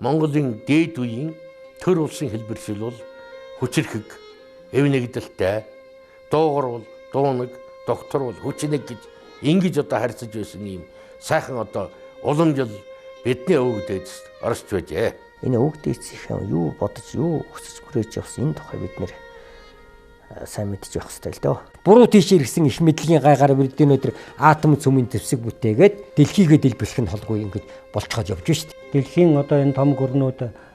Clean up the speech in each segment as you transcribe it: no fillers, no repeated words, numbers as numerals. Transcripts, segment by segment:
Монголын дээд үеийн төр улсын хэлбэршил бол хүчирхэг, эв нэгдэлтэй, дуугар бол дуунаг, доктор бол хүчнэг гэж ингэж одоо харьцаж байсан юм сайхан одоо улам жил бидний өвөг дээдэс оршиж байжээ. Энэ өвөг дээдсийн юу бодож, юу өсөж хүрээж явсан энэ тухай бид нэр сайн мэдж явах хэрэгтэй л дөө. Буруу тийш ирсэн их мэдлэгийн гайгаар бидний өдөр атом цөмийн дэвсэг бүтээгээд дэлхийгээ дэлбэлэх нь холгүй ингэж болцоход явж шít. Дэлхийн одоо энэ том гүрнүүд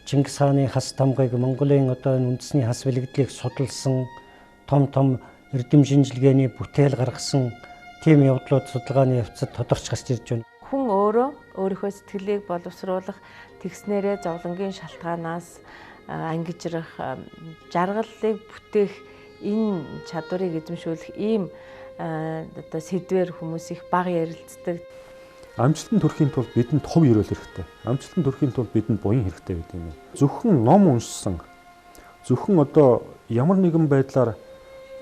Чингис хааны хас тамгыг, Монголын одоо энэ үндэсний хас бэлгэдлийг судалсан, том эрдэм шинжилгээний бүтээл гаргасан тийм явдлууд судалгааны явцад тодорч гарч ирж байна. Хүн өөрөө өөрийнхөө сэтгэлийг боловсруулах тэгснээрээ зовлонгийн шалтгаанаас ангижрах, жаргалыг бүтээх энэ чадварыг эзэмшүүлэх ийм одоо сэдвэр хүмүүс их бага ярилцдаг. Амжилтанд хүрэхийн тулд бидэнд хувь ерөөл хэрэгтэй. Амжилтанд хүрэхийн тулд бидэнд буян хэрэгтэй гэдэг юм. Зөвхөн ном уншсан, зөвхөн одоо ямар нэгэн байдлаар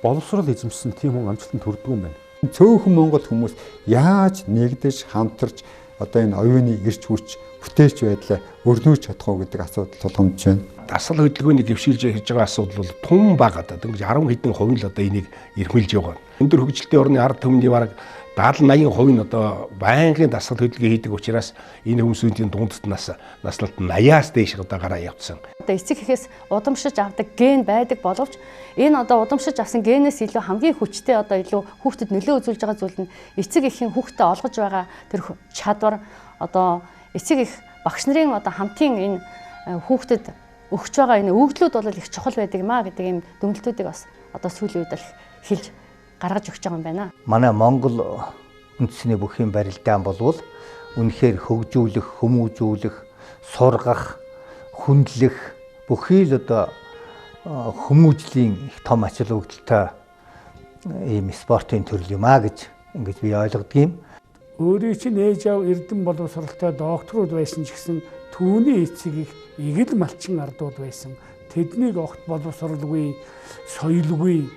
боловсрол эзэмшсэн тийм хүн амжилтанд хүрдэг юм байна. Цөөхөн Монгол хүмүүс яаж нэгдэж хамтарч одоо энэ оюуны эрч хүч бүтээлч байдлаа өрнөөж чадах уу гэдэг асуудал тулгамдж байна. Дасгал хөдөлгөөнийг дэвшүүлж хийж байгаа асуудал бол тун бага одоо ингэж 10 хэдэн хувь л одоо энийг эрхмэлж байгаа. Өндөр хөгжилтэй орны ард түмний бараг 70-80% нь одоо байнгын дасгал хөдөлгөөн хийдэг учраас энэ хүмүүсийн дундд наслалт 80-аас дээш одоо гараа явцсан. Одоо эцэг эхээс удамшиж авдаг ген байдаг боловч энэ одоо удамшиж авсан генээс илүү хамгийн хүчтэй одоо илүү хүүхдэд нөлөө үзүүлж байгаа зүйл нь эцэг эхийн хүүхдэд олгож байгаа тэр чадвар одоо эцэг эх багш нарын одоо хамтын энэ хүүхдэд өгч байгаа энэ өгдлүүд бол их чухал байдаг юм а гэдэг ийм дүгнэлтүүдийг бас одоо сүүлийн үед л хэлж гаргаж өгч байгаа юм байна. Манай Монгол үндэсний бүхий барилдаан болвол үнэхээр хөгжүүлэх, хүмүүжүүлэх, сургах, хүндлэх бүхий л одоо хүмүүжлийн их том ач холбогдолтой ийм спортын төрөл юм а гэж ингэж би ойлгодог юм. Өөрийн чинь ээж аав эрдэм боловсралтай докторууд байсан ч гэсэн түүний эцэг их игэл малчин ардууд байсан. Тэднийг огт боловсралгүй, соёлгүй,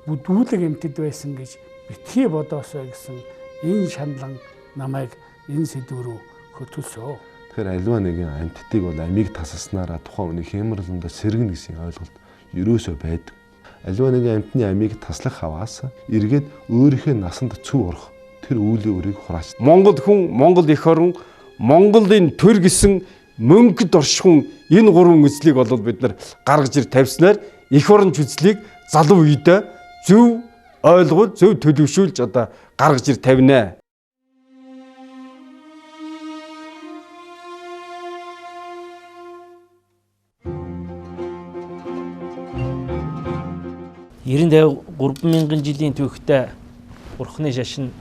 бүдүүлэг эмтэд байсан гэж битгий бодоосоо гэсэн энэ шаналн намайг энэ сэдв рүү хөтөлсөө. Тэгэхээр аливаа нэгэн амьтдыг бол амийг тасалснараа тухайн үнийг хямралндаа сэргэнэ гэсэн ойлголт ерөөсөө байдаг. Аливаа нэгэн амьтны амийг таслах хаваас эргээд өөрийнхөө насанд цөв орох тэр үүлийн өрийг хураач. Монгол хүн, Монгол эх орон, Монголын төр гэсэн мөнгөд оршихуун энэ гурван үзлийг бол бид нар гаргаж ир тавьснаар эх орон үзлийг залуу үедээ зөв ойлгуул, зөв төлөвшүүлж одоо гаргаж ир тавина. Ерэн 3,000 жилийн түүхтэй Бурхны шашин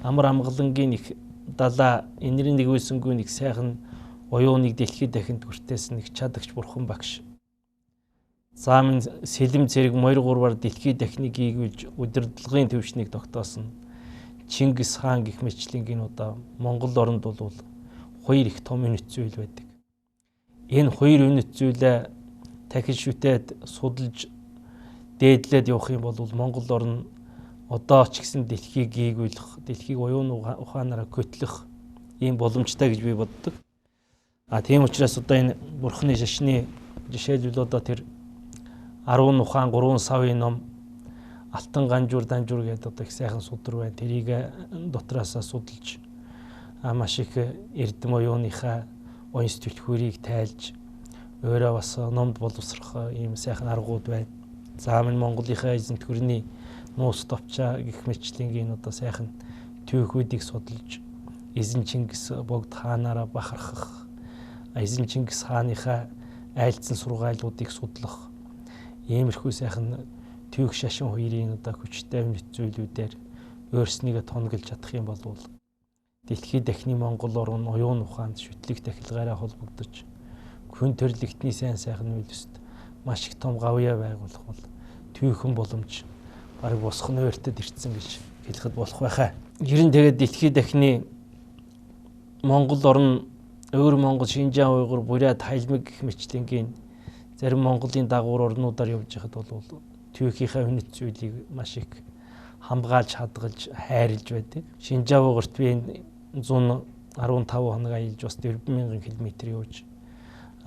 амар амгалангийн их далаа энэрийн нэгвэсэнгүй нэг сайхан оюуныг дэлхийд дахинд хүртээсэн нэг чадагч Бурхан багш. Заамын сэлэм зэрэг морь гурваар дэлхийд дахныг ийгүүлж удирдлагын төвшнийг тогтоосон Чингис хаан гэх мэтлэнгийн одоо Монгол оронд бол хоёр их том үнэт зүйл байдаг. Энэ хоёр үнэт зүйлээ дахин шүтээд судалж дээдлээд явах юм бол Монгол орн одоо ч гэсэн дэлхийг ийгүүлэх, дэлхийг оюун ухаанаараа көтлөх ийм боломжтой гэж би боддог. Тийм учраас одоо энэ Бурхны шашны жишээлбэл одоо тэр 10 ухаан 3 савын ном Алтан ганжуур данжуур гэдэг одоо их сайхан судар байна. Тэрийг дотроосоо судалж маш их эрдэм оюуныхаа оюун сэтгэлхүүрийг тайлж өөрөө бас номд боловсрох ийм сайхан аргууд байна. Заамын Монголынхаа эзэнт гүрний нуус товчаа гэх мэтлэнгийн одоо сайхан түүхүүдийг судалж эзэн Чингис богд хаанаараа бахархах, эзэн Чингис хааныхаа айлцсан сургаалуудыг судлах иймэрхүү сайхан түүх шашин хоёрын одоо хүчтэй үнэт зүйлүүдээр өөрснийгөө тонголж чадах юм бол дэлхийд дахны Монгол орн оюун ухаанд шүтлэг тахилгаараа холбогдож хүн төрлөختний сайн сайхан үйлсэд маш их том гавьяа байгуулах бол түүхэн боломж бараг босхон ойртод ирсэн гэж хэлэхэд болох байхаа. Ер нь тэгээд дэлхийд дахны Монгол орн өөр Монгол, Шинжаан, Уйгур, Бурят, Хайлмиг гэх мэтлэнгийн зарим Монголын дагуур орнуудаар явж байхад бол түүхийнхаа үнэт зүйлийг маш их хамгаалж, хадгалж, хайрлж байдаг. Шинжаан, Уйгурт би 115 хоног аялж бас 4,000 км явж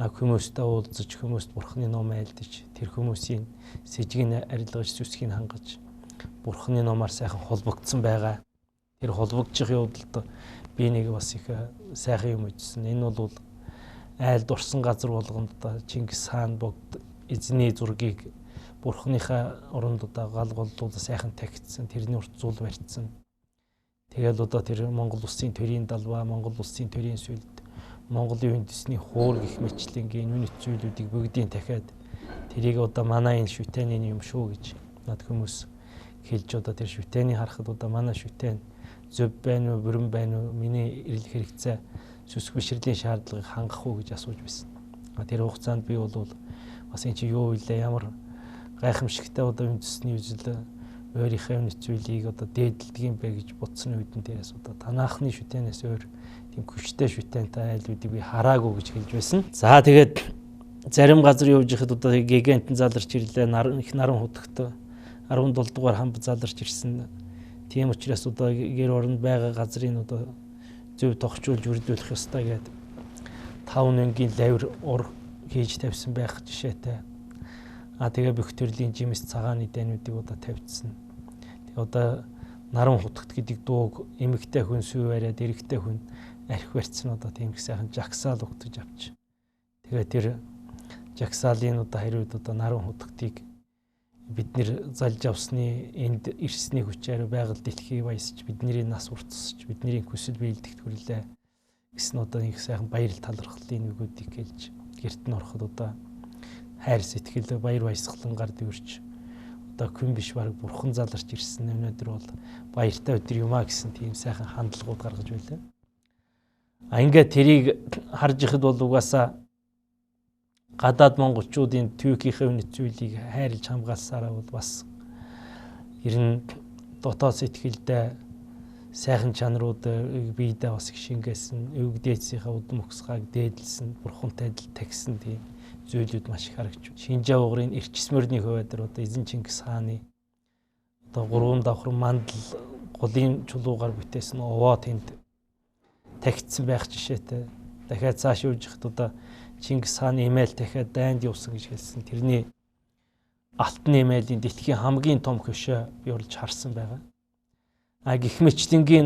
Хүмүүстэй уулзаж, хүмүүст Бурхны ном айлдаж, тэр хүмүүсийн сэжгийг арилгаж, сүсгийг хангаж, Бурхны номоор сайхан холбогдсон байгаа. Тэр холбогдчих явдалд би нэг бас их сайхан юм үзсэн. Энэ бол айл дурсан газар болгонд Чингис хаан богд эзний зургийг Бурхныхаа оронд гал голдуулаад сайхан тагтсан. Тэрний урт зул барьцсан. Тэгэл тэр Монгол улсын төрийн далбаа, Монгол улсын төрийн сүлд, Монголын үндэсний хуур гэх мэтлэнгийн үнэт зүйлүүдийг бүгдийг дахиад тэрийг манай энэ шүтээний юм шүү гэж над хүмүүс хэлж тэр шүтээний харахад манай шүтэн зөв байна уу, бүрэн байна уу, миний эрэл хэрэгцээ сүсг бишрэлийн шаардлагыг хангах уу гэж асууж байсан. Тэр хугацаанд би бол бас энэ чи юу вэ, ямар гайхамшигтай үндэсний үзэл өөрийнхөө үнэт зүйлийг дээдэлдэг юм бэ гэж бодсон үедэн дээрээс танаахны шүтээнээс өөр тийм хүчтэй шүтэнтэй айлуудыг би хараагүй гэж хэлж байсан. За тэгээд зарим газар явж ихэд гигантын заларч ирлээ, их наран хутагт 17 дугаар хамт заларч ирсэн. Тийм учраас гэр оронд байгаа газрын зөв тогтчулж үрдүүлэх ёстой гэдэг 5 өнгийн лавир ур хийж тавьсан байх жишээтэй. Тэгээ бүх төрлийн жимс цагааны дээнүүдийг тавьдсан. Тэгээ наран хутагт гэдэг дууг эмэгтэй хүн сүү бариад эрэгтэй хүн архи барьцсан тийм их сайхан жагсаал угтаж авч. Тэгээ тэр жагсаалын хариуд наран хутагтыг бид нэр залж авсны энд ирсний хүчээр байгаль дэлхий баясч бидний нас уртсч бидний хүсэл биелдэгт хүрлээ гэсэн нэг сайхан баярал талархлын үгүүдийг хэлж гэрт нь ороход хайр сэтгэл баяр баясгалангаар дүүрч хүн биш баг бурхан заларч ирсэн өнөөдөр бол баяртай өдөр юмаа гэсэн тийм сайхан хандлагууд гаргаж байлаа. Ингээд тэрийг харж ихэд бол угаасаа гадаад монголчуудын түүхийнхээ үнэт зүйлийг хайрлж хамгаалсараа бол бас ер нь дотоод сэтгэлдээ сайхан чанаруудыг биедээ бас их шингээсэн, өвөг дээдсийнхээ удам өгсгааг дээдлсэн, бурхантай адил тагсан тийм зүйлүүд маш их харагч. Шинжаа угрын эрчисмөрний хувьд эзэн Чингис хааны 3 давхар мандал голын чулуугаар бүтээсэн овоо тэнд тагтсан байх жишээтэй. Дахиад цааш явж ихад Чингис хааны эмээл дахиад дайнд явсан гэж хэлсэн. Тэрний алтан эмээлийн дэлхийн хамгийн том хөшөө би урьж харсан байгаа. Гэх мэтлэнгийн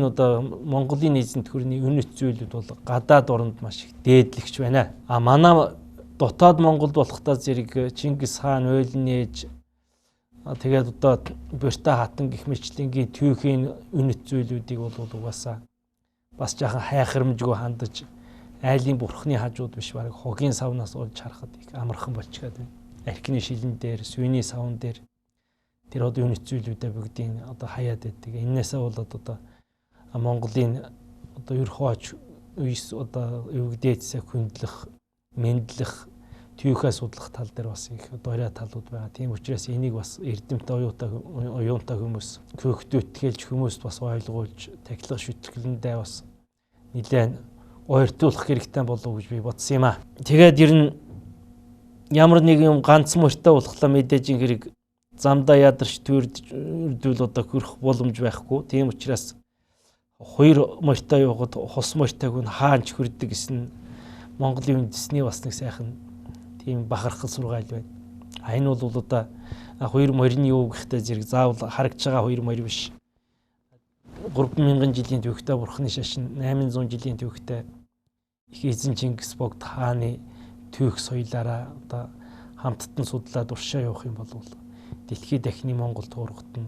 Монголын эзэнт гүрний үнэт зүйлүүд бол гадаад оронд маш их дээдлэгч байна. Манай дотоод Монголд болохдоо зэрэг Чингис хаан ойлн нээж тэгээд Буртаа хатан гэх мэтлэнгийн түүхийн үнэт зүйлүүдийг бол угаасаа бас жаахан хайхрамжгүй хандаж айлын бурхны хажууд биш бараг хогийн савнаас олж харахад их амархан болчиход байна. Архины шилэн дээр, сүйний савн дээр тэр үнэт зүйлүүдээ бүгдийг хаяад байдаг. Эннээсээ бол Монголын ер хооч үйс өвөг дээдсээ хүндлэх, мэдлэх, түүхээ судлах тал дээр бас их дорой талууд байгаа. Тийм учраас энийг бас эрдэмтэй оюунтай хүмүүс хөөхтөтгөлж хүмүүст бас ойлгуулж тахилга шүтгэлэндээ бас нэлээд ойртуулах хэрэгтэй болов уу гэж би бодсон юм аа. Тэгээд ер нь ямар нэг юм ганц мөртөө болохлаа мэдээж хэрэг замдаа ядарч төрдөл хөрөх боломж байхгүй. Тийм учраас хоёр мөртөө явахад хос мөртөөг нь хаанч хүрдэг гэсэн Монголын үндэсний бас нэг сайхан тийм бахархал сургаал байна. Энэ бол хоёр морины юу гэхтэй зэрэг заавал харагдж байгаа хоёр морь биш. 3000 жилийн түүхтэй бурхны шашин, 800 жилийн түүхтэй их эзэн Чингис богд хааны түүх соёлаараа хамттан судлаад уршаа явах юм бол дэлхийд дахны Монгол туургатна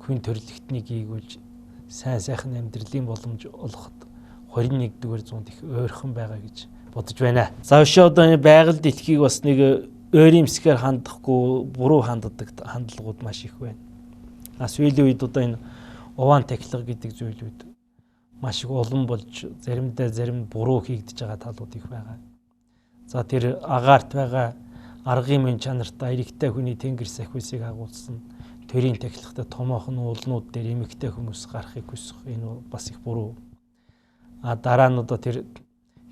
хүн төрлөختнийг ийгүүлж сайн сайхан амьдралын боломж олоход 21-р зуунд их ойрхон байгаа гэж бодож байна. За өшөө байгаль дэлхийг бас нэг ойрымсгээр хандахгүй буруу ханддаг хандлагууд маш их байна. Сүүлийн үед энэ уваан тахилга гэдэг зүйлүүд маш их олон болж заримдаа зарим буруу хийгдэж байгаа талууд их байгаа. За тэр агаарт байгаа аргын мөн чанартай эрэгтэй хүний тэнгэр сахиусыг агуулсан төрийн тахилгатай томоохон уулнууд дээр эмэгтэй хүмүүс гарахыг хүсэх энэ бас их буруу. Дараа нь тэр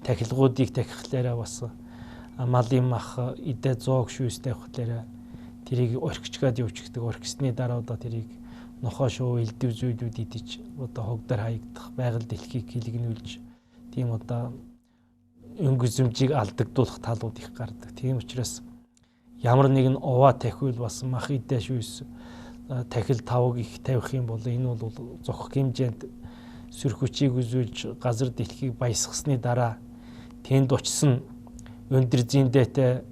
тахилгуудыг тахихлаараа бас малын мах идэ зоог шүүстэй хөхлээрээ тэрийг орхичгаад явчихдаг. Орхисны дараа тэрийг нохоо шуу элдв зүйлүүд идэж хогдор хаягдах байгаль дэлхийг хилэгнүүлж тийм өнгөзөмжийг алдагдуулах талууд их гардаг. Тийм учраас ямар нэгэн овоо тахиул бас мах идэж үйс тахил тавг их тавих юм бол энэ бол зохих хэмжээнд сөрх хүчийг үзүүлж газар дэлхийг баясгасны дараа тэнд очсон өндөр зиндээтэй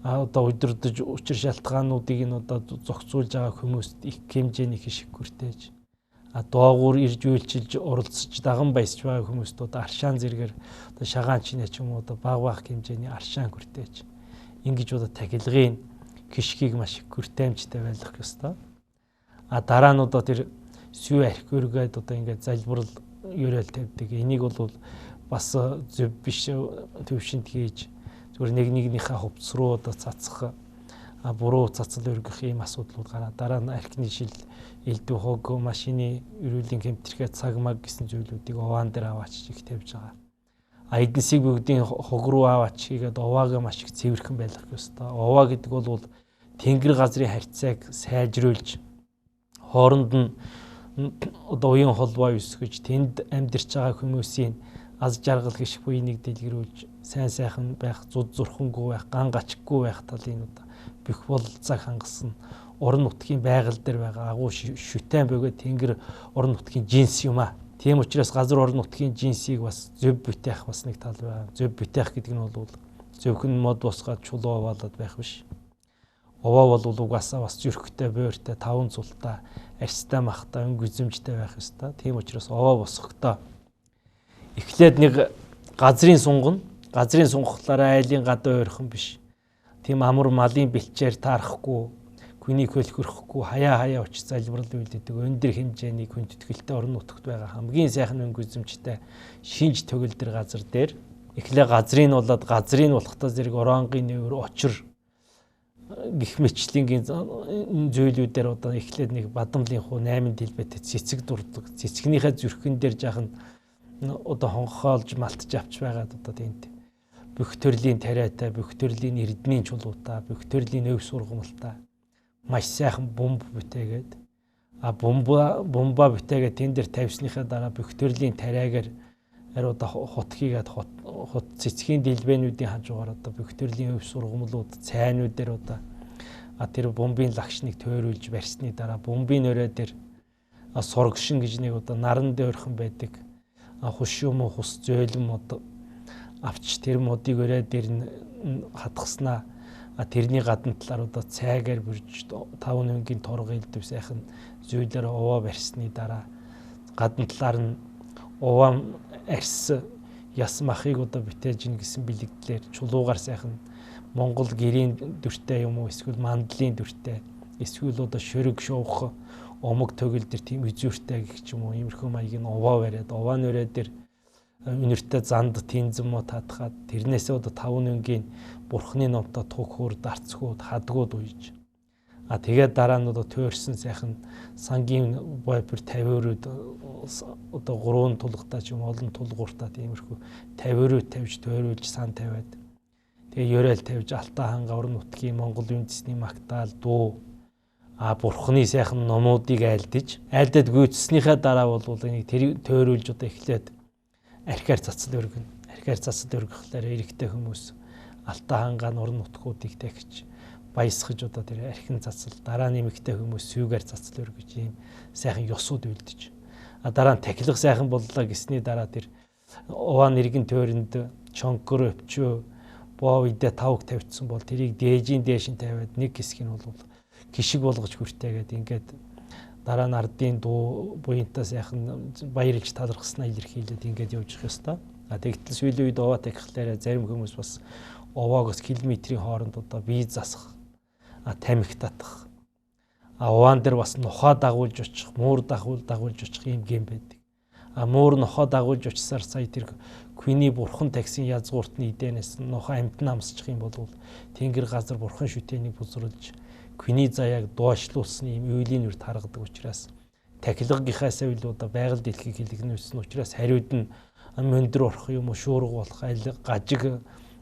одоо удирдах учир шалтгаануудыг нь одоо зохицуулж байгаа хүмүүст их хэмжээний хишиг хүртээж доогуур ирж үйлчилж оролцож даган баясч байгаа хүмүүст одоо аршаан зэрэгээр одоо шагаан чинээ ч юм уу одоо баг хэмжээний аршаан хүртээж ингэж одоо тахилгын гიშгийг маш их хүртээмжтэй байх ёстой. Дараа нь одоо тэр сүү архиургээд одоо ингээд залбирал ерөөл тавьдаг. Энийг бол бас зөв биш төвшөнд хийж зүгээр нэгнийхээ хувцс руу одоо цацах буруу цацал өргөх ийм асуудлууд гараад дараа нь архины шил элдв хог машины эрүүлийн хэмтэрхээ цаг маг гэсэн зүйлүүдийг оваан дээр аваач их тавьж байгаа. Эднэсийг бүгдийн хог руу аваач хийгээд оваага маш их цэвэрхэн байлгах ёстой. Оваа гэдэг бол тэнгэр газрын харьцааг сайжруулж хооронд нь одоо уян холбоо өсгөж тэнд амьдарч байгаа хүмүүсийн аз жаргал гიშх буйныг дэлгэрүүлж сайн сайхан байх, зуд зурхангүй байх, ган гачгүй байх талын одоо бүх бололцоог хангасан орон нутгийн байгаль дээр байгаа агуу шүтэн бөгөөд тэнгэр орон нутгийн жинс юм аа. Тийм учраас газар орон нутгийн жинсийг бас зөв бүтээх бас нэг тал байна. Зөв бүтээх гэдэг нь бол зөвхөн мод босгаад чулуу овоолоод байх биш. Овоо бол угаасаа бас зүрхтэй, буйртай, таван цултай, арьстай, махтай, өнгөзөмжтэй байх ёстой. Тийм учраас овоо босохдоо эхлээд нэг газрын сунгахлаараа айлын гадаа ойрхон биш. Тийм амар малын бэлчээр таарахгүй, хүнийг хөлхөрөхгүй, хаяа очиж залбирал үйлддэг өндөр хэмжээний хүндэтгэлтэй орон нутагт байгаа хамгийн сайхан өнгөзөмжтэй шинж төгөлдөр газар дээр эхлээ газрын болоод газрын болохтой зэрэг оронгийн нүүр очир гих мэтлэнгийн зүйлүүдээр одоо эхлээд нэг бадамлын хуу 8 дэлбэтэй цэцэг дурдаг. Цэцгнийхээ зүрхэн дээр жаахан одоо хонхоолж малтж авч байгаад одоо тэнд бүх төрлийн тариатай, бүх төрлийн эрдмийн чулуутай, бүх төрлийн өв сургамалтай маш сайхан бомб бүтээгээд бомба бүтээгээд тэн дээр тавьсныхаа дараа бүх төрлийн тариагаар одоо хот хийгээд хот цэцгийн дэлбэнүүдийн хажуугаар одоо бүх төрлийн өв сургамлууд цайнууд дээр одоо тэр бомбын лагшныг тойруулж барьсны дараа бомбын өрөө дээр сургшин гэж нэг одоо наран дөөрхөн байдаг хуш юм уу хус зөөлөн мод авч тэр модыг өрөө дээр нь хатгаснаа тэрний гадна талаар одоо цайгаар бүрж 5 өнгийн торго илдэв сайхан зүйлээр овоо барьсны дараа гадна талаар нь овоо арьс яс махыг одоо бүтээж ин гэсэн бэлэгдлэр чулуугаар сайхан Монгол гэрийн дүртэй юм уу эсвэл мандлын дүртэй эсвэл одоо шөрөг шуувах омог төгөлдөр тийм үзүүртэй гэх ч юм уу иймэрхүү маягийн овоо бариад овааны өрөө дээр үнэртэй занд тэнзэн мо татхаад тэрнээсээ одоо 5 өнгийн бурхны номтой тугхуур дарцгууд хадгууд уйж тэгээд дараа нь одоо төөрсөн сайхан сангийн бойпер 50 одоо 3 тулгатай ч юм олон тулгууртаа тиймэрхүү 50 тавьж төөрүүлж сан тавиад тэгээ ёроол тавьж Алтан хаан орон нутгийн Монгол үндэсний магтаал дуу бурхны сайхан номуудыг айлдад гүйцснийхаа дараа бол энийг төөрүүлж одоо эхлээд архиар цацал өргөн. Архиар цацал өргөхлөөр эрэгтэй хүмүүс Алтан хаан орон нутгуудыг тагч баясгаж одоо тэр архин цацал дараа нь эмэгтэй хүмүүс сүүгээр цацал өргөж ийм сайхан ёсууд үлдэж. Дараа нь тахилга сайхан боллоо гэсний дараа тэр оваа нэргэн тойронд чонкор өвчөө боо идэ тавг тавьчихсан бол тэрийг дээжийн дээшин тавиад нэг хэсэг нь бол гიშиг болгож хүртээгээд ингээд дараа нь ардын дуу буянтаа сайхан баярлж талархснаа илэрхийлээд ингээд явж явах ёстой. Тэгтэл сүүлийн үед овоо тахихлаараа зарим хүмүүс бас овоогоос километрийн хооронд одоо бие засах, тамхи татах, оваан дээр бас нохоо дагуулж очих, муур дагуулж очих юм гэм байдаг. Муур нохоо дагуулж очисаар сая тэр хүний бурхан тагсын язгууртны идэнээс нохоо амтан амсчих юм бол тэнгэр газар бурхан шүтээнийг бузруулж хүний заяаг доошлуулсан юм үйлийн үр таргадаг учраас тахилгынхаас илүү одоо байгаль дэлхийг хилэгнүүлсэн учраас хариуд нь мөндөр орох юм уу шуурга болох гажиг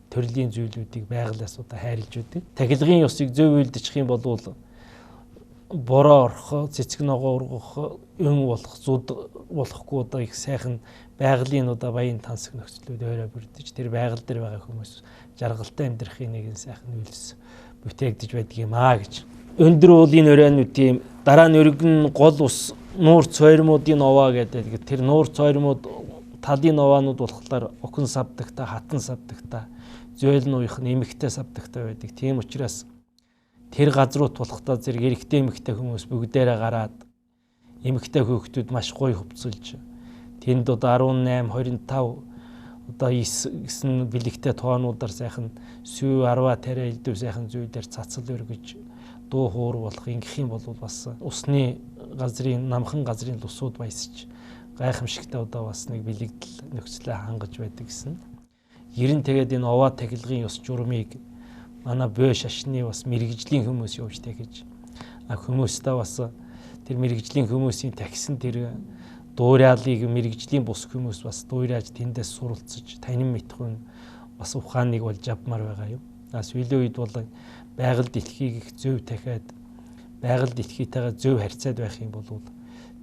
төрлийн зүйлүүдийг байгалаас одоо хайрлж үүдэг. Тахилгын ёсыг зөв үйлдчих юм бол бороо орох, цэцэг ногоо ургах, өн болох, зүд болохгүй одоо их сайхан байгалийн одоо баян тансаг нөхцлүүд өөрөө бүрдэж тэр байгаль дээр байгаа хүмүүс жаргалтай амьдрахын нэгэн сайхан үйлс бүтээгдэж байдаг юм аа гэж. Өндөр уулын өрөөнүүдийн дараа нь өргөн гол ус нуур цойрмуудын оваа гэдэг. Тэр нуур цойрмууд талын оваанууд болохоор охин савдагта, хатан савдагта, зөөл нуйх нь эмэгтэй савдагта байдаг. Тийм учраас тэр газрууд болохдоо зэрэг эрэгтэй эмэгтэй хүмүүс бүгдээрээ гараад эмэгтэй хүүхдүүд маш гоё хувцалж тэнд одоо 18, 25 одоо 9 бэлэгтэй тоонуудаар сайхан сүү 10 тариа элдв сайхан зүйдээр цацал өргөж дуу хуур болох ингэх юм бол бас усны газрын намхан газрын лусууд баясч гайхамшигтай одоо бас нэг бэлэгдэл нөхцөлөө хангаж байдаг гэсэн. Ер нь тэгээд энэ овоо тахилгын ёс журмыг манай бөө шашны бас мэрэгжлийн хүмүүс явж тэгэж хүмүүстэй бас тэр мэрэгжлийн хүмүүсийн тагсан тэр дуурайлыг мэрэгжлийн бус хүмүүс бас дуурайж тэндээс суралцж танин мэдхүүн бас ухааныг болж авмаар байгаа юм. Сүүлийн үед бол байгаль дэлхийг их зөв дахиад байгаль дэлхийтэйгээ зөв харьцаад байх юм бол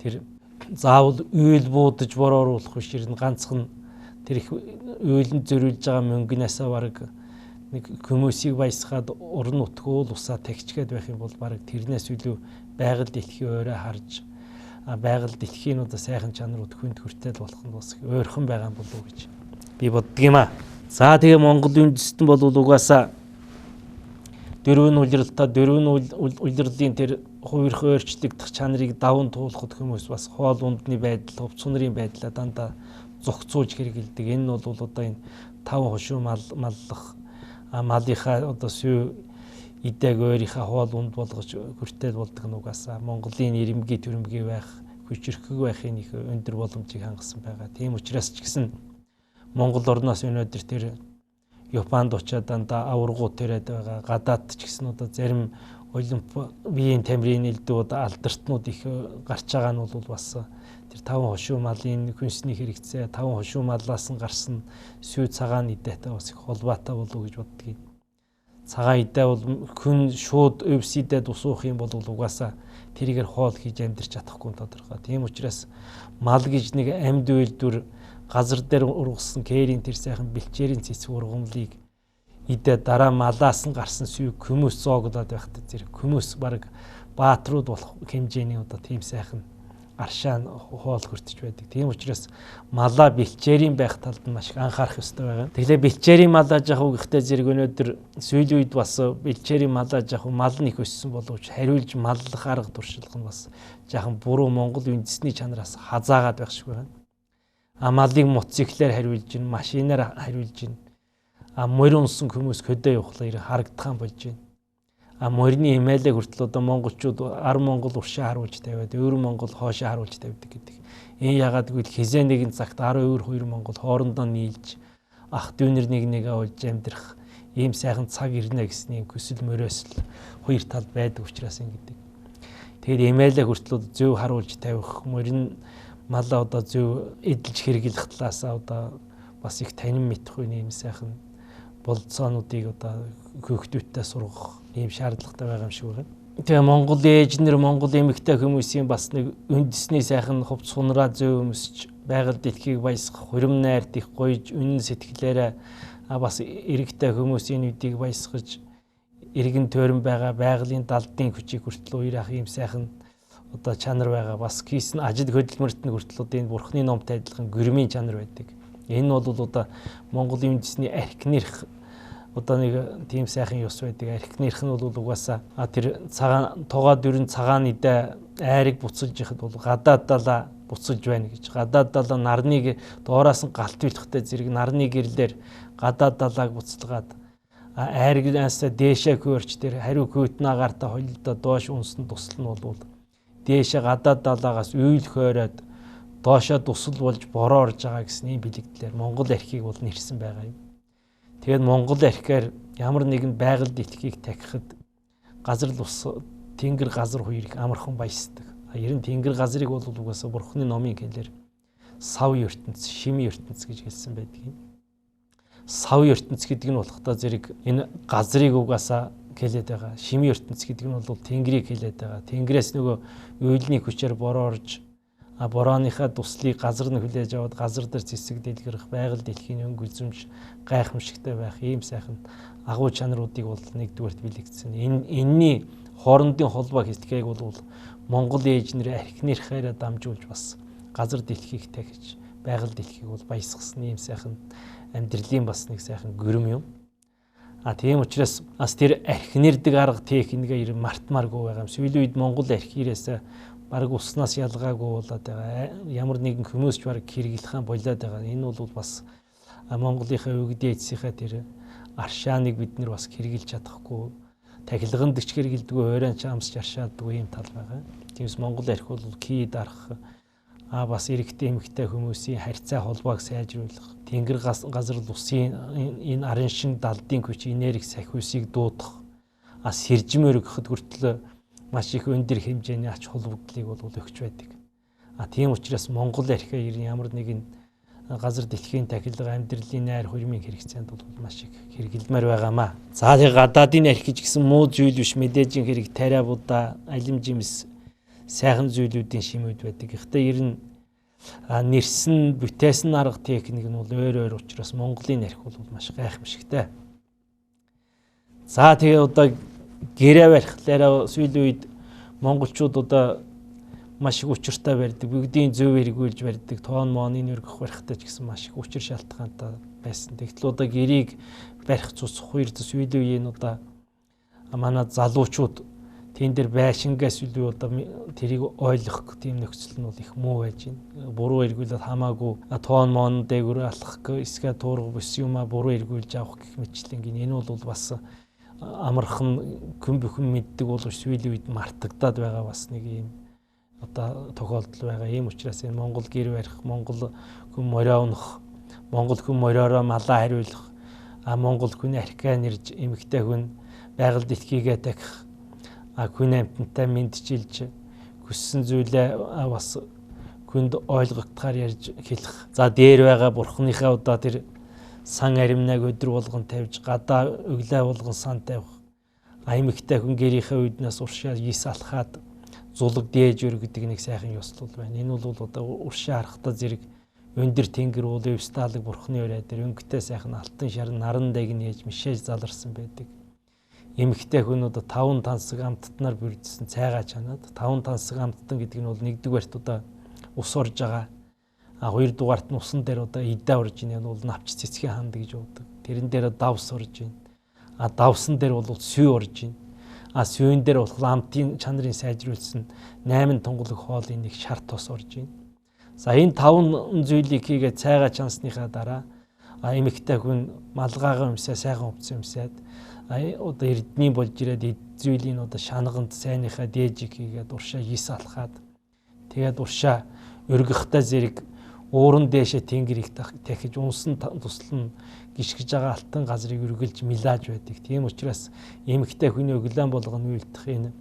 тэр заавал үйл буудаж борооруулах биш ер нь ганцхан тэр их үйлэнд зөрүүлж байгаа мөнгнөөсөө бараг нэг хүмүүсийг баясгаад уран нутгуул усаа тагчгээд байх юм бол бараг тэрнээс илүү байгаль дэлхий өөрөө харж байгаль дэлхийн одоо сайхан чанарууд хүнд хүртэл болох нь бас ойрхон байгаа юм болов уу гэж би боддог юм аа. За тэгээ Монгол үндэстэн бол угаасаа дөрвөн улиралтай дөрвөн улирлын тэр хувирх өөрчлөгдөх чанарыг даван туулахад хүмүүс бас хоол ундны байдал, хувц сунрын байдлаа дандаа зохицуулж хэрэгэлдэг. Энэ нь бол одоо энэ 5 хошуу маллах малынхаа одоо сүү идэг өөрийнхөө хоол унд болгож хүртэл болдог нь угаасаа Монголын ирэмгий төрөмгий байх, хүчрхэг байхын их өндөр боломжийг хангасан байгаа. Тийм учраас ч гэсэн Монгол орноос өнөөдөр тэр Японд очиад дандаа аваргууд төрөөд байгаа. Гадаад ч гэсэн одоо зарим Олимпийн тамирын элдвүүд алдартнууд их гарч байгаа нь бол бас тэр 5 хошуу малын хүнсний хэрэгцээ 5 хошуу маллаас нь гарсан сүү цагаан идээтэй бас их холбоотой болов уу гэж боддог. Цагаан идээ бол хүн шууд өвсөдөд усуух юм бол угаасаа тэрийгэр хоол хийж амьдрч чадахгүй тодорхой. Тийм учраас мал гэж нэг амьд үйлдвэр газар дээр ургасан кэрийн тэр сайхан бэлчээрийн цэцэг ургамлыг идэ дараа малаас нь гарсан сүү хүмүүс зооглоод байхад зэрэг хүмүүс баг баатрууд болох хэмжээний одоо тийм сайхан аршаан хоол хүртэж байдаг. Тийм учраас малаа бэлчээрийн байх талд нь маш их анхаарах ёстой байгаа. Тэгэхээр бэлчээрийн малаа жахуу гэхдээ зэрэг өнөөдөр сүүлийн үед бас бэлчээрийн малаа жахуу мал нь их өссөн боловч хариулж маллах арга туршлага нь бас жаахан буруу Монгол үндэсний чанараас хазаагаад байх шиг байна. Малыг мотоциклээр хариулж гин, машинаар хариулж гин. Морин унсан хүмүүс хөдөө явахлаар харагдах болж байна. Морины эмээлэг хүртэл одоо монголчууд ар Монгол уршаа харуулж тавиад, өвөр Монгол хоошоо харуулж тавьдаг гэдэг. Энэ ягаад гэвэл хизээ нэгэн цагт 10 өвөр 2 Монгол хоорондоо нийлж ах дүүнэр нэгээ олж амьдрах ийм сайхан цаг ирнэ гэсэн юм хүсэл мөрөөсөл хоёр тал байдаг учраас ингэдэг. Тэгээд эмээлэг хүртэл зөв харуулж тавих, морин малаа одоо зөв эдэлж хэрэглэх талаасаа одоо бас их танин мэдхгүй юм сайхан болцоонуудыг одоо хүүхдүүдтэй сургах ийм шаардлагатай байгаа юм шиг байна. Тэгээ Монгол ээжнэр Монгол эмэгтэй хүмүүсийн бас нэг үндэсний сайхан хувц сунраа зөв өмсч байгаль дэлхийг баясгах хурим найрт их гоёж үнэн сэтгэлээрээ бас эрэгтэй хүмүүсийн үдийг баясгаж эргэн тойрон байгаа байгалийн далдын хүчийг хүртэл уурах ийм сайхан одоо чанар байгаа. Бас хийсэн ажил хөдөлмөрт нь хүртэл одоо энэ бурхны номтой адилхан гүрмийн чанар байдаг. Энэ бол одоо Монголын үндэсний архинерх одоо нэг тийм сайхан ёс байдаг. Архинерх нь бол угаасаа тэр цагаан тугаа дөрөн цагаан идэ айрыг буцалж яхад бол гадаад далаа буцалж байна гэж. Гадаад далаа нарныг доораас нь галт билэхтэй зэрэг нарны гэрлэр гадаад далааг буцалгаад айргаас дээшээ хөөрч тэр хариу хүйтэн агаарта холилдоо доош унсан тусал нь бол дээшээ гадаад далаагаас үйл хөөрөөд доошоо тусал болж бороо орж байгаа гэсэн ийм бэлэгдлэр Монгол архийг бол нэрсэн байгаа юм. Тэгээд Монгол архиар ямар нэгэн байгаль дэлхийг тахихад газар ус тэнгэр газар хоёрыг амархан баясдаг. Ер нь тэнгэр газрыг бол угаасаа бурхны номын хэлээр сав ертөнц, шими ертөнц гэж хэлсэн байдаг юм. Сав ертөнц гэдэг нь болохдоо зэрэг энэ газрыг угаасаа хэлээд байгаа. Шимийн ертөнц гэдэг нь бол тэнгэрийг хэлээд байгаа. Тэнгэрээс нөгөө уйлны хүчээр бороо орж борооныхаа туслыг газар нь хүлээж аваад газар дээр цэцэг дэлгэрэх, байгаль дэлхийн өнгө үзэмж гайхамшигтай байх ийм сайхан агуу чанаруудыг бол нэгдүгээрт бэлэгдсэн. Энэний хоорондын холбоо хэлхийг бол Монгол ээжнэр архинэрхээрээ дамжуулж бас газар дэлхийг тахиж байгаль дэлхийг бол баясгасан ийм сайхан амьдралын бас нэг сайхан гүрэм юм. Тийм учраас бас тэр архинэрдэг арга техникээр мартмааргүй байгаа юм. Сүүлийн үед Монгол архирээс бараг уснаас ялгаагүй болоод байгаа. Ямар нэгэн хүмүүсч бараг хэрэглэхэн болоод байгаа. Энэ бол бас Монголынхаа өгд ээжсийнхээ тэр аршааныг бид нар бас хэрэгжилж чадахгүй. Тахилганд ч хэрэгэлдэггүй, ойрон чамсч аршаадгүй юм тал байгаа. Тиймээс Монгол архи бол кий дарах бас эрэгтэй эмэгтэй хүмүүсийн харьцаа холбоог сайжруулах, тэнгэр газар усын энэ арын шин далдын хүч энерги сахиусыг дуудах, сэржим өргөхөд хүртэл маш их өндөр хэмжээний ач холбогдлыг бол өгч байдаг. Тийм учраас Монгол архиа ямар нэгэн газар дэлхийн тахилга амьдралын найр хурмын хэрэгцээнд бол маш их хэрэгжилмээр байгаамаа. За тэгээ гадаадын архи гэж гэсэн муу зүйл биш, мэдээж хэрэг тариа будаа алим жимс сайхан зүйлүүдийн шимүүд байдаг. Гэхдээ ер нь нэрсэн бүтээсэн арга техник нь бол өөр учраас Монголын архи бол маш гайхамшигтай. За тэгээ одоо гэрээ барихлаараа сүүлийн үед монголчууд одоо маш их учиртай барьдаг, бүгдийн зөв эргүүлж барьдаг, тоон mooны өргөх барихтай ч гэсэн маш их учир шалтгаантай байсан. Тэгтэл одоо гэрийг барих цуцх хоёр сүүлийн үеийн одоо манай залуучууд тэн дээр байшингаас илүү одоо тэрийг ойлгох тийм нөхцөл нь бол их муу байж байна. Буруу эргүүлээд хамаагүй тоон моон дээгүүр алах эсвэл туурга бус юма буруу эргүүлж авах гэх мэтлэнгийн энэ бол бас амархан бүхэн мэддэг боловч сүүлийн үед мартагдаад байгаа бас нэг юм одоо тохиолдол байгаа. Ийм учраас энэ Монгол гэр барих, Монгол хүн морио унах, Монгол хүн мориороо малаа хариулах, Монгол хүн архиа нэрж эмэгтэй хүн байгаль дэлхийгээ дахих, хүн амьтантай мэдчилж хүссэн зүйлээ бас хүнд ойлгогдохоор ярьж хэлэх. За дээр байгаа бурхныхаа одоо тэр сан аримнаг өдөр болгон тавьж гадаа өглөө болгон сан тавих. Эмэгтэй хүн гэрийнхээ үднээс уршаа ис алхаад зулаг дээж өргөдөг нэг сайхан ёслол байна. Энэ бол одоо уршаа харахтаа зэрэг өндөр тэнгэр уул өвсталаг бурхны өрөө дээр өнгөтэй сайхан алтан шар наран дэг нээж мишээж заларсан байдаг. Эмэгтэй хүн одоо 5 тансаг амттнаар бүрдсэн цайгаа чанаад 5 тансаг амттан гэдэг нь бол нэгдүгээрт одоо ус орж байгаа. Хоёрдугаарт нь усан дээр одоо идэ орж ийн бол навч цэцгийн ханд гэж уудаг. Тэрэн дээр давс орж ийн. Давсан дээр бол сүй орж ийн. Сүйн дээр бол амтын чанарыг сайжруулсан 8 тунгалаг хоолын нэг шар тос орж ийн. За энэ 5 зүйлийг хийгээд цайгаа чансныхаа дараа эмэгтэй хүн малгайгаа өмсөө сайхан хувцас өмсөөд одоо эрдний болж ирээд зүйлийн одоо шанганд сайныхаа дээжиг хийгээд уршаа ис алхаад тэгээд уршаа өргөхтэй зэрэг ууран дээшээ тэнгэрийг дахиж унсан туслан гიშгэж байгаа алтан газрыг өргөлж милааж байдаг. Тийм учраас эмэгтэй хүний өглөөн болгоно үйлдэх энэ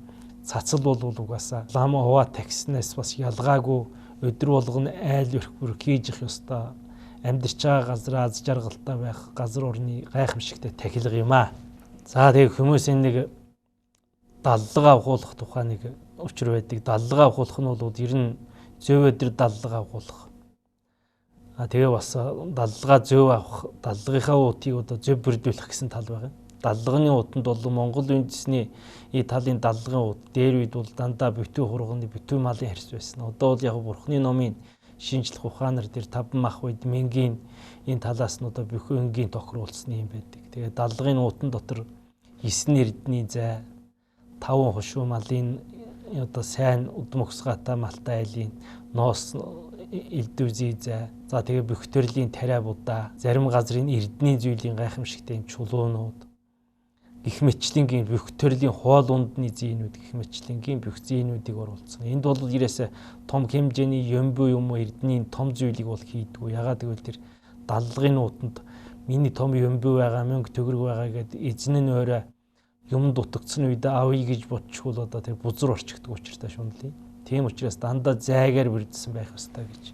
цацал бол угаасаа лам хуваа такснаас бас ялгаагүй өдөр болгоно айл өрх бүр хийж их ёстой. Амьдарч байгаа газар аз жаргалтай байх газар орны гайхамшигтай тахилга юм аа. За тэгээ хүмүүсийн нэг даллага авахуулах тухай нэг учир байдаг. Даллага авахуулах нь бол ер нь зөв өдөр даллага авахуулах. Тэгээ бас даллага зөв авах, даллагынхаа уутыг одоо зөв бүрдүүлэх гэсэн тал байгаа. Даллагын уутанд бол Монгол үндэсний талын даллагын уут дээр үед бол дандаа бүтэн хурганы бүтэн малын хэрс байсан. Одоо бол яг бурхны номын шинжлэх ухаанаар тэр 5 мах үед мэнгийн энэ талаас нь одоо бүхэн энгийн тохируулсан юм байдаг. Тэгээ даллагын уутан дотор 9 эрдний зай, 5 хошуу малын одоо сайн удам өгсгаатай малтай айлын ноос элдвзий зай. За тэгээ бүх төрлийн тариа будаа, зарим газрын эрдний зүйлийн гайхамшигтай юм чулуунууд, гэх мэтлэнгийн бүх төрлийн хоол ундны зээнүүд гэх мэтлэнгийн бүх зээнүүдийг оруулсан. Энд бол ерөөсө том хэмжээний ёмбо юм уу эрдний том зүйлийг бол хийдгүү. Ягаад гэвэл тэр даллагын уутанд миний том ёмбо байгаа, мөнгө төгрөг байгаа гэдэг эзэн нь өөрөө юм дутагдсан үед авъя гэж бодчихвол одоо тэр бузар орчигддаг учиртай шунлаа. Тийм учраас дандаа зайгаар бүрдсэн байх ёстой гэж.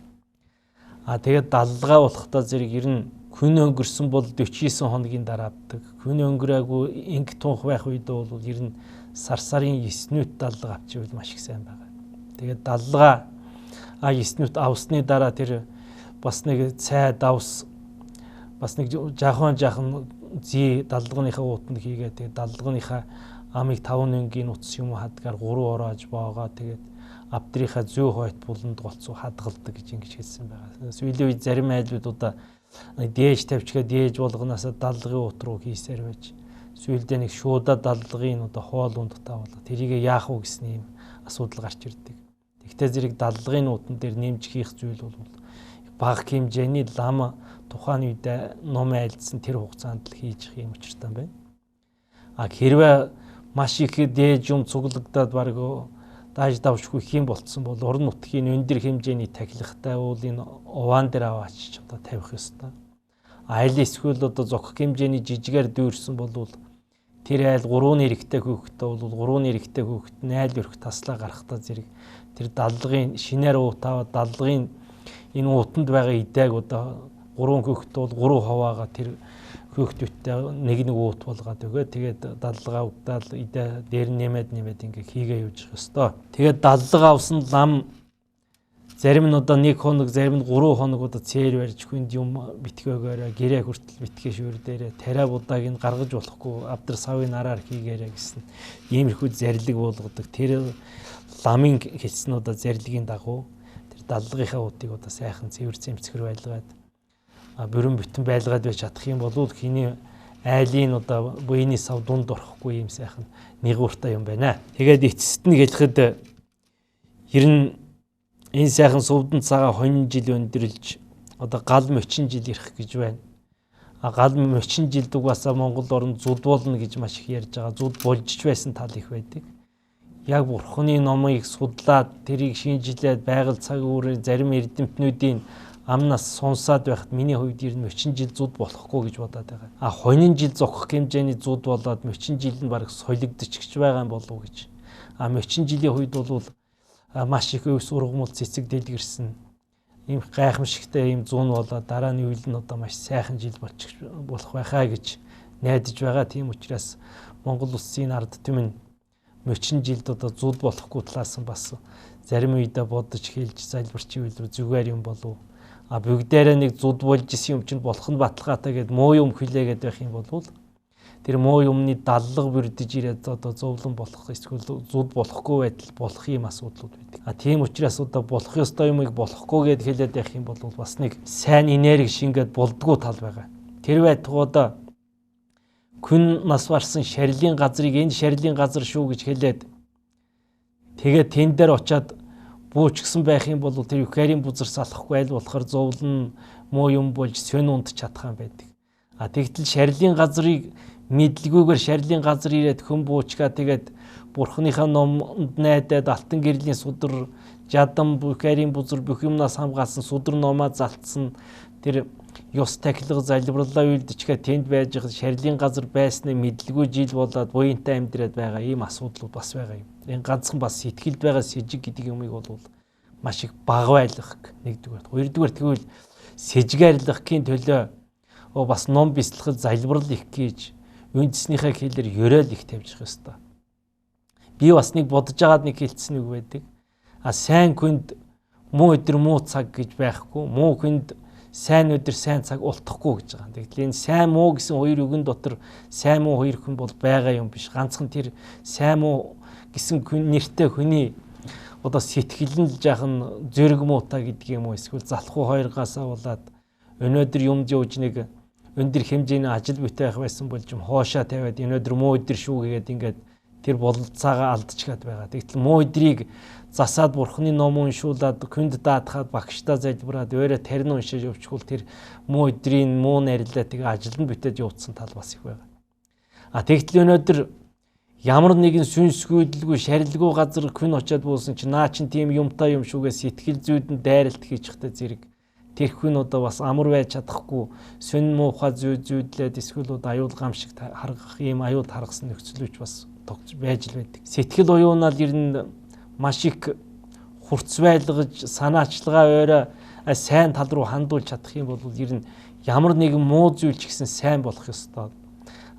Тэгээд даллага болохдоо зэрэг ер нь Хүн өнгөрсөн бол 49 хоногийн дараа авдаг. Хүн өнгөрөөгүй инг тунх байх үед бол ер нь сарын 9-нд даллага авчихвал маш их сайн байгаа. Тэгээд даллага 9-нд авсны дараа тэр бас нэг цай давс бас нэг жаахан зий даллагынхаа уутанд хийгээд тэгээд даллагынхаа амыг 5 өнгийн утас юм хадгаар 3 ороож боогоо тэгээд авдрынхаа зүй хойт буланд голцоо хадгалдаг гэж ингэж хэлсэн байгаа. Сүүлийн үед зарим айлуудаа дээж тавьчихаа дээж болгоноосоо даллагын уут руу хийсээр байж сүүлдээ нэг шуудаа даллагын одоо хоол ундтаа болго тэрийг яах вэ гэсэн юм асуудал гарч ирдэг. Тэгтээ зэрэг даллагын уутан дээр нэмж хийх зүйл бол бага хэмжээний лам тухайн үед ном айлдсан тэр хугацаанд л хийж их юм учиртай байна. Хэрвээ маш их дээж юм цуглагдаад баг тааж давшгүй хэм болцсон бол орон нутгийн өндөр хэмжээний тахилгатай уул энэ уваан дээр аваач одоо тавих ёстой. Айл эсвэл одоо зогх хэмжээний жижигээр дүүрсэн бол тэр айл 3 нэрэгтэй хүүхэдтэй бол 3 нэрэгтэй хүүхэд нь айл өрх таслаа гарахтаа зэрэг тэр даллагын шинээр уутаа даллагын энэ уутанд байгаа идэг одоо 3 хүүхэдтэй бол 3 хаваага тэр хүүхдүүдтэй нэг уут болгоод өгөө. Тэгээд даллага угдаал идэ дээр нэмээд ингээ хийгээ явж явах ёстой. Тэгээд даллага авсан лам зарим нь одоо 1 хоног, зарим нь 3 хоног одоо цээр барьж хүнд юм битгөөгөөрэ гэрээ хүртэл битгээ шүүр дээрээ тариа будааг нь гаргаж болохгүй авдар савын араар хийгээрэй гэсэн иймэрхүү зарлиг болгодог. Тэр ламын хэлснүүдэ зарлагийн дагуу тэр даллагынхаа уутыг одоо сайхан цэвэр цэмцгэр байлгаад бүрэн бүтэн байлгаад байж чадах юм бол хиний айлын одоо буйны сав дунд орохгүй юм сайхан нэгууртай юм байна. Тэгээд эцэст нь хэлэхэд ер нь энэ сайхан сувдан цагаа 20 жил өндөрлж одоо гал мочин жил ирэх гэж байна. Гал мочин жилд угаасаа Монгол орнд зүд болно гэж маш их ярьж байгаа. Зүд болж байсан тал их байдаг. Яг Бурханы номыг судлаад тэрийг шинжилээд байгаль цаг үүрээр зарим эрдэмтнүүдийн амнаас сонсоод байхад миний хувьд ер нь мочин жил зүд болохгүй гэж бодоод байгаа. Хонин жил зогх хэмжээний зүд болоод мочин жил нь бараг солигдчихж байгаа юм болов уу гэж. Мочин жилийн хувьд бол маш их өвс ургамал цэцэг дэлгэрсэн ийм гайхамшигтай ийм зүүн болоод дараа нь үйл нь одоо маш сайхан жил болчих болох байхаа гэж найдаж байгаа. Тийм учраас Монгол улсын ард түмэн мочин жилд одоо зүд болохгүй талаас нь бас зарим үедээ бодож хэлж залбирч ивэл зүгээр юм болов. Бүгдээрээ нэг зүд болж исэн юм чинь болох нь баталгаатай гэд муу юм хүлээгээд байх юм бол тэр муу юмны даллага бүрдэж ирээд одоо зовлон болох эсвэл зүд болохгүй байтал болох юм асуудлууд байдаг. Тийм учраас одоо болох ёстой юмыг болохгүй гэд хэлээд байх юм бол бас нэг сайн энерги шингээд болдгоо тал байгаа. Тэр байтугай күн нас барсан шарилын газрыг энэ шарилын газар шүү гэж хэлээд тэгээд тэн дээр очиад буучгсан байх юм бол тэр юкарийн бузар салахгүй айл болохоор зовлон муу юм болж сөн унд чадах юм байдаг. Тэгтэл шарилын газрыг мэдлгүйгээр шарилын газар ирээд хүн буучгаа тэгээд Бурханыхаа номонд найдаад алтан гэрлийн судар жадам юкарийн бузар бүх юмнаас хамгаалсан судар номоо залтсан тэр ёс тахилга залбирлаа үйлдчихээ тэнд байж шарилын газар байсны мэдлгүй жил болоод буянтай амьдраад байгаа ийм асуудлууд бас байгаа юм. Энэ ганцхан бас сэтгэлд байгаа с ิจ гэдэг юмыг бол маш их бага байлгах нэгдүгээр. Хоёрдугаар тэгвэл с ิจ арилгахын төлөө бас ном бяцлахад залбирал их гэж үндэснийхээ хэлээр ёроол их тавьж явах ёстой. Би бас нэг бодож агаад нэг хэлсэн үг байдаг. Сайн хүнд муу өдөр муу цаг гэж байхгүй. Муу хүнд сайн өдөр сайн цаг ултахгүй гэж байгаа. Тэгвэл энэ сайн муу гэсэн хоёр үгэн дотор сайн муу хоёр хүн бол байгаа юм биш. Ганцхан тэр сайн муу гэсэн нэртэй хүний одоо сэтгэл нь жаахан зэрэг муутай гэдэг юм уу эсвэл залхуу хоёргаасаа болоод өнөөдөр юмд явж нэг өндөр хэмжээний ажил бүтээх байсан болж юм хоошоо тавиад өнөөдөр муу өдөр шүү гэгээд ингээд тэр бололцаагаа алдчихад байгаа. Тэгтэл муу өдрийг засаад Бурханы ном уншуулад хүнд даатахад багштай залбираад өөрөө тарин уншиж явчихвал тэр муу өдрийн муу нарилаа тэгээ ажил нь бүтээд явуулсан тал бас их байгаа. Тэгтэл өнөөдөр ямар нэгэн сүнсгүйдэлгүй шарилгүй газар хүн очиад буусан чинь наа чин тийм юмтай юм шүүгээ сэтгэл зүйдэн дайралт хийчихтэй зэрэг тэр хүн одоо бас амар байж чадахгүй сүн муухай зүйдлээд эсвэл аюул гамшиг харгах ийм аюул харгасан нөхцөлөч бас тогтж байж л байдаг. Сэтгэл уюунаар ер нь маш их хурц байлгаж санаачлагаа өөрөө сайн тал руу хандуулж чадах юм бол ер нь ямар нэгэн муу зүйл ч гэсэн сайн болох ёстой.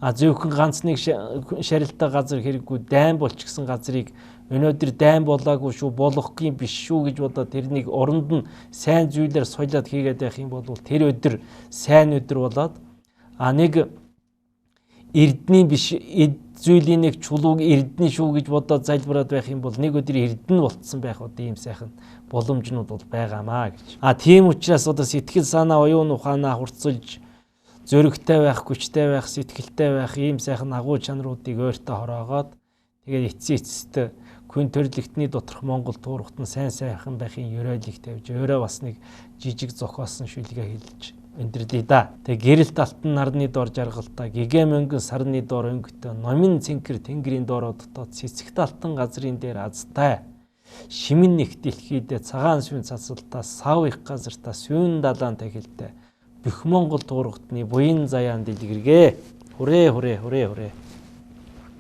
Зөвхөн ганц нэг шарилтай газар хэрэггүй, дайн болч гэсэн газрыг өнөөдөр дайн болоогүй шүү, болохгүй биш шүү гэж бодоод тэрнийг оронд нь сайн зүйлээр соёлоод хийгээд байх юм бол тэр өдөр сайн өдөр болоод нэг эрдний биш зүйлийн нэг чулууг эрдний шүү гэж бодоод залбираад байх юм бол нэг өдөр эрдэнэ болцсон байх ийм сайхан боломжнууд бол байгаамаа гэж. Тийм учраас сэтгэл санаа, оюун ухаанаа хурцлж зөрөгтэй байх, хүчтэй байх, сэтгэлтэй байх ийм сайхан агуу чанаруудыг өөртөө хороогоод тэгээд эцсийн хүн төрлөختний доторх Монгол туурхтан сайн сайхан байхын ёройлыг тавьж өөрөө бас нэг жижиг зохиосон шүлгээ хэлж өндөрлөе да. Тэгээ гэрэл талтан нарны дор жаргалтай, гэгээ мөнгөн сарны дор өнгөтэй, номин цэнкэр тэнгэрийн доор одтоод цэцэг талтан газрын дээр азтай. Шимэн нэг дэлхийдээ цагаан шүн цацалтаа, сав их газартаа, сүүн далаан тахилтай. Бүх Монгол туурхтны буян заяан дэлгэргээ. Хүрээ хүрээ хүрээ хүрээ.